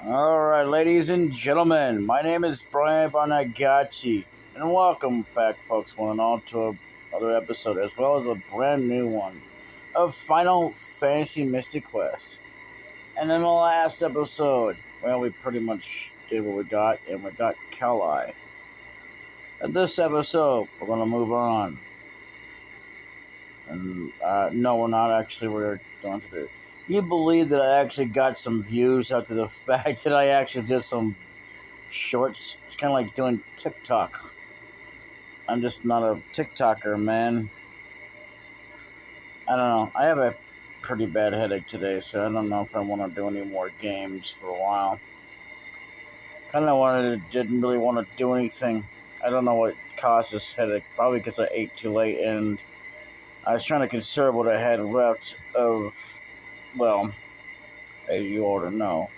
Alright, ladies and gentlemen, my name is Brian Bonagatti, and welcome back, folks, one and all, to another episode, as well as a brand new one of Final Fantasy Mystic Quest. And in the last episode, well, we pretty much did what we got, and we got Kali. In this episode, we're going to move on. And no, we're not actually. We're going to do. You believe that I actually got some views after the fact that I actually did some shorts? It's kind of like doing TikTok. I'm just not a TikToker, man. I don't know. I have a pretty bad headache today, so I don't know if I want to do any more games for a while. Kind of didn't really want to do anything. I don't know what caused this headache. Probably because I ate too late, and I was trying to conserve what I had left of, well, as you ought to know,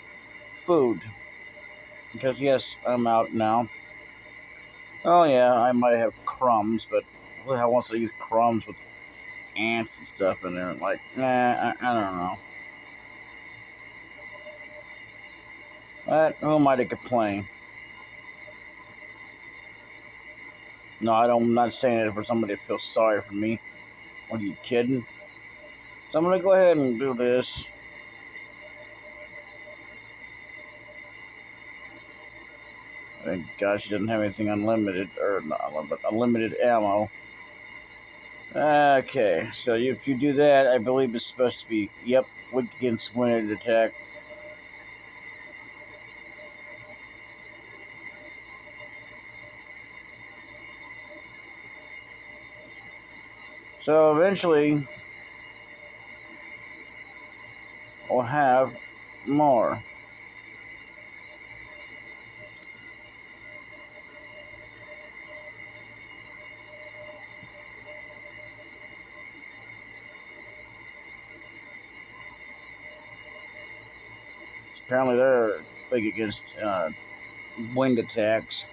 food. Because yes, I'm out now. Oh yeah, I might have crumbs, but who the hell wants to use crumbs with ants and stuff in there? Like, I don't know. But who am I to complain? No, I'm not saying it for somebody to feel sorry for me. What are you kidding? So I'm gonna go ahead and do this. Thank God she doesn't have anything unlimited, or not unlimited, unlimited ammo. Okay, so if you do that, I believe it's supposed to be, yep, weak against wind attack. So eventually, we'll have more. Apparently, they're big against wind attacks.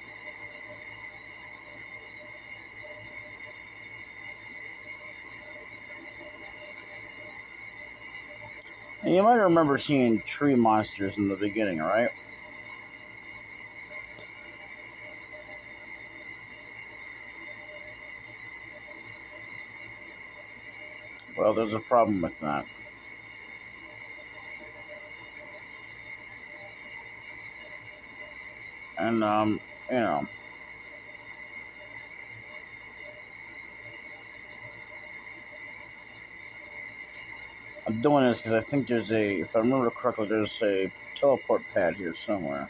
And you might remember seeing tree monsters in the beginning, right? Well, there's a problem with that. And, you know, I'm doing this because I think there's if I remember correctly, there's a teleport pad here somewhere.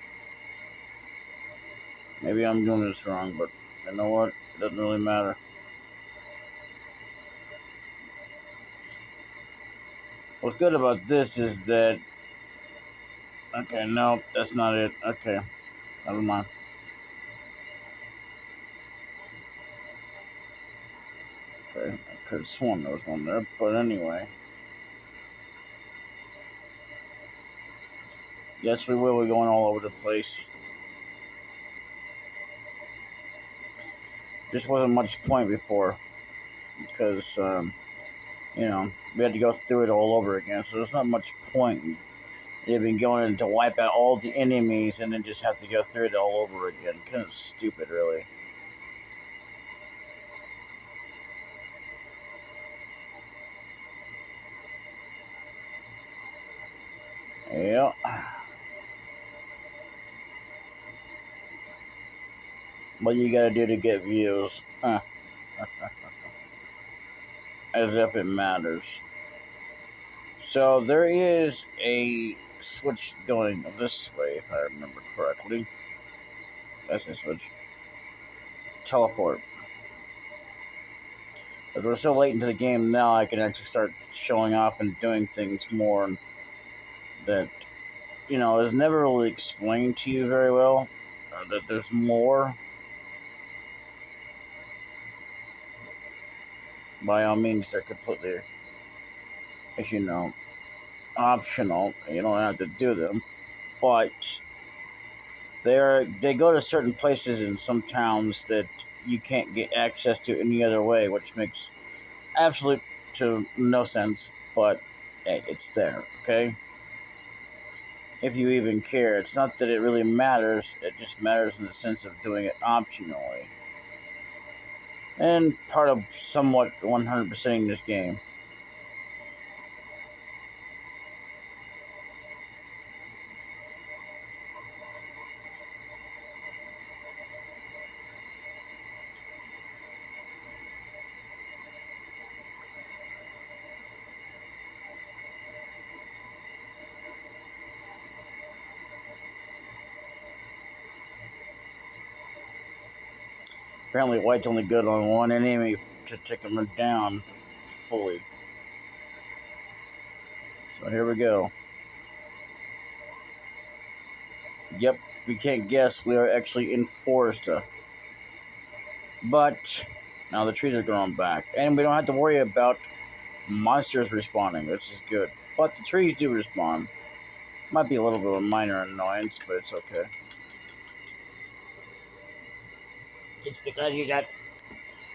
Maybe I'm doing this wrong, but you know what? It doesn't really matter. What's good about this is that. Okay, no, that's not it. Okay, never mind. Okay, I could have sworn there was one there, but anyway. Yes, we will be going all over the place. Just wasn't much point before because we had to go through it all over again. So there's not much point. They've been going in to wipe out all the enemies and then just have to go through it all over again. Kind of stupid, really. Yeah. What you gotta do to get views? Huh. As if it matters. So there is a switch going this way, if I remember correctly. That's a switch. Teleport. As we're so late into the game now, I can actually start showing off and doing things more that, is never really explained to you very well. That there's more. By all means, they're completely, as you know, optional. You don't have to do them. But they go to certain places in some towns that you can't get access to any other way, which makes absolute to no sense. But hey, it's there. Okay. if you even care. It's not that it really matters, it just matters in the sense of doing it optionally. And part of somewhat 100%ing this game. Apparently, white's only good on one enemy to take them down fully. So here we go. Yep, we can't guess. We are actually in forest. But now the trees are growing back. And we don't have to worry about monsters respawning, which is good. But the trees do respawn. Might be a little bit of a minor annoyance, but it's okay. It's because you're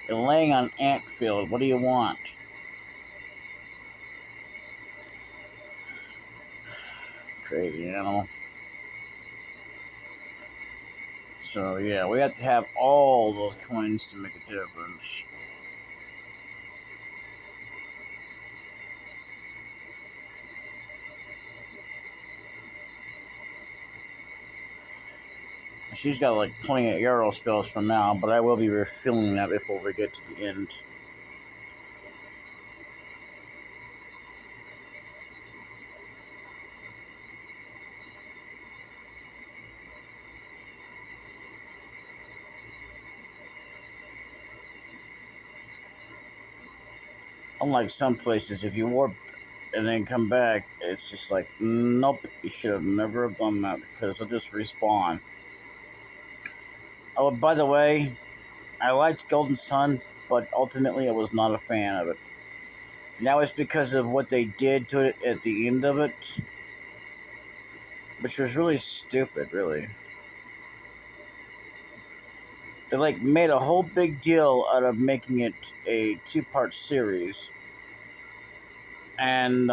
laying on ant field. What do you want? Crazy animal. So yeah, we have to have all those coins to make a difference. She's got like plenty of arrow spells for now, but I will be refilling that before we get to the end. Unlike some places, if you warp and then come back, it's just like, nope, you should have never have done that because it'll just respawn. Oh, by the way, I liked Golden Sun, but ultimately I was not a fan of it. Now it's because of what they did to it at the end of it, which was really stupid, really. They like made a whole big deal out of making it a two-part series, and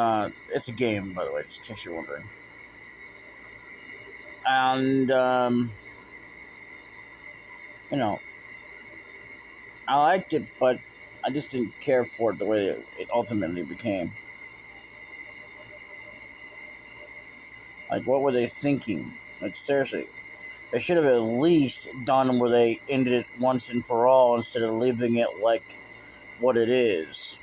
it's a game, by the way, just in case you're wondering. And you know, I liked it, but I just didn't care for it the way it ultimately became. Like, what were they thinking? Like, seriously, they should have at least done where they ended it once and for all instead of leaving it like what it is.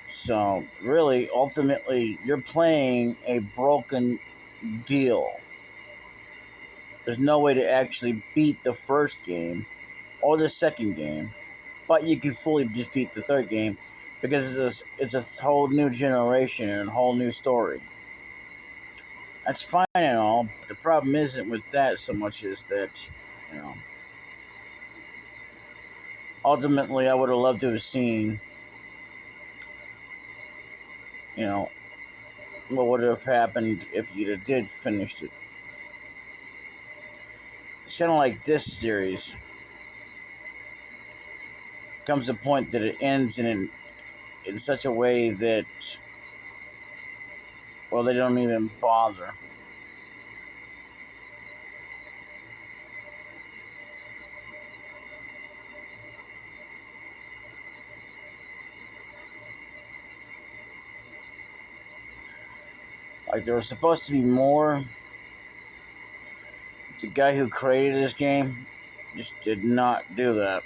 So, really, ultimately, you're playing a broken deal. There's no way to actually beat the first game or the second game, but you can fully defeat the third game because it's a whole new generation and a whole new story. That's fine and all. But the problem isn't with that so much as that, you know, ultimately I would have loved to have seen, you know, what would have happened if you did finish it. It's kind of like this series. Comes a point that it ends in such a way that, well, they don't even bother. Like, there was supposed to be more. The guy who created this game just did not do that.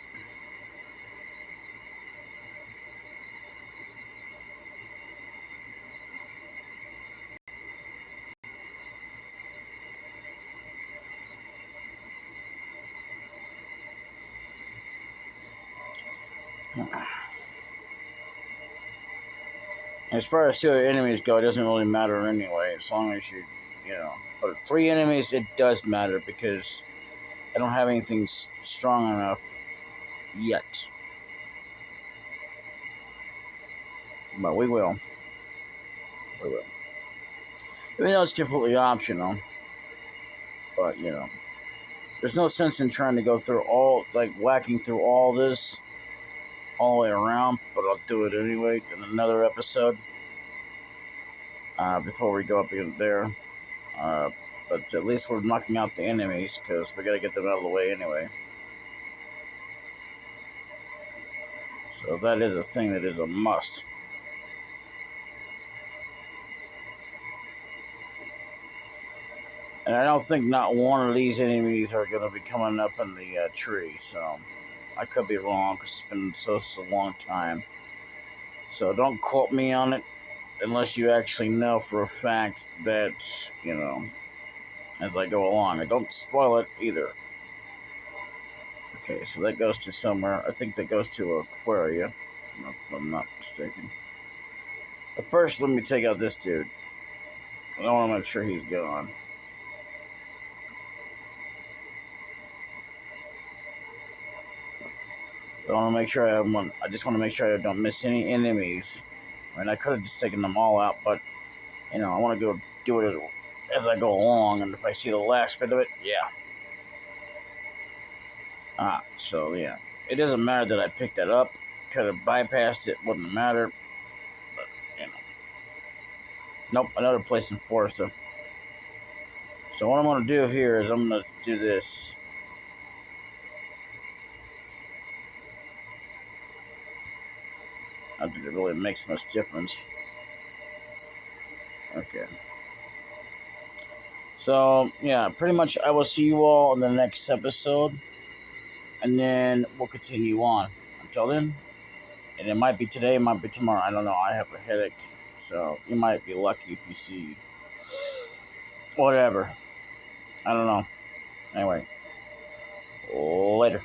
As far as two enemies go, it doesn't really matter anyway, as long as you know. But three enemies, it does matter because I don't have anything strong enough yet. But we will. We will. Even though it's completely optional. But, you know. There's no sense in trying to go through whacking through all this all the way around, but I'll do it anyway in another episode. before we go up in there. Uh, but at least we're knocking out the enemies because we gotta get them out of the way anyway. So that is a thing that is a must. And I don't think not one of these enemies are going to be coming up in the tree. So I could be wrong because it's been such a long time. So don't quote me on it unless you actually know for a fact that, as I go along. I don't spoil it either. Okay, so that goes to somewhere. I think that goes to Aquaria, if I'm not mistaken. But first, let me take out this dude. I want to make sure he's gone. I want to make sure I just want to make sure I don't miss any enemies. I mean, I could have just taken them all out, but I want to go do it as I go along, and if I see the last bit of it, yeah. So yeah, it doesn't matter that I picked that up. Could have bypassed it, wouldn't matter. But nope, another place in Foresta. So what I'm gonna do here is I'm gonna do this. I don't think it really makes much difference. Okay. So yeah, pretty much I will see you all in the next episode, and then we'll continue on. Until then, and it might be today, it might be tomorrow. I don't know. I have a headache, so you might be lucky if you see whatever. I don't know. Anyway, later.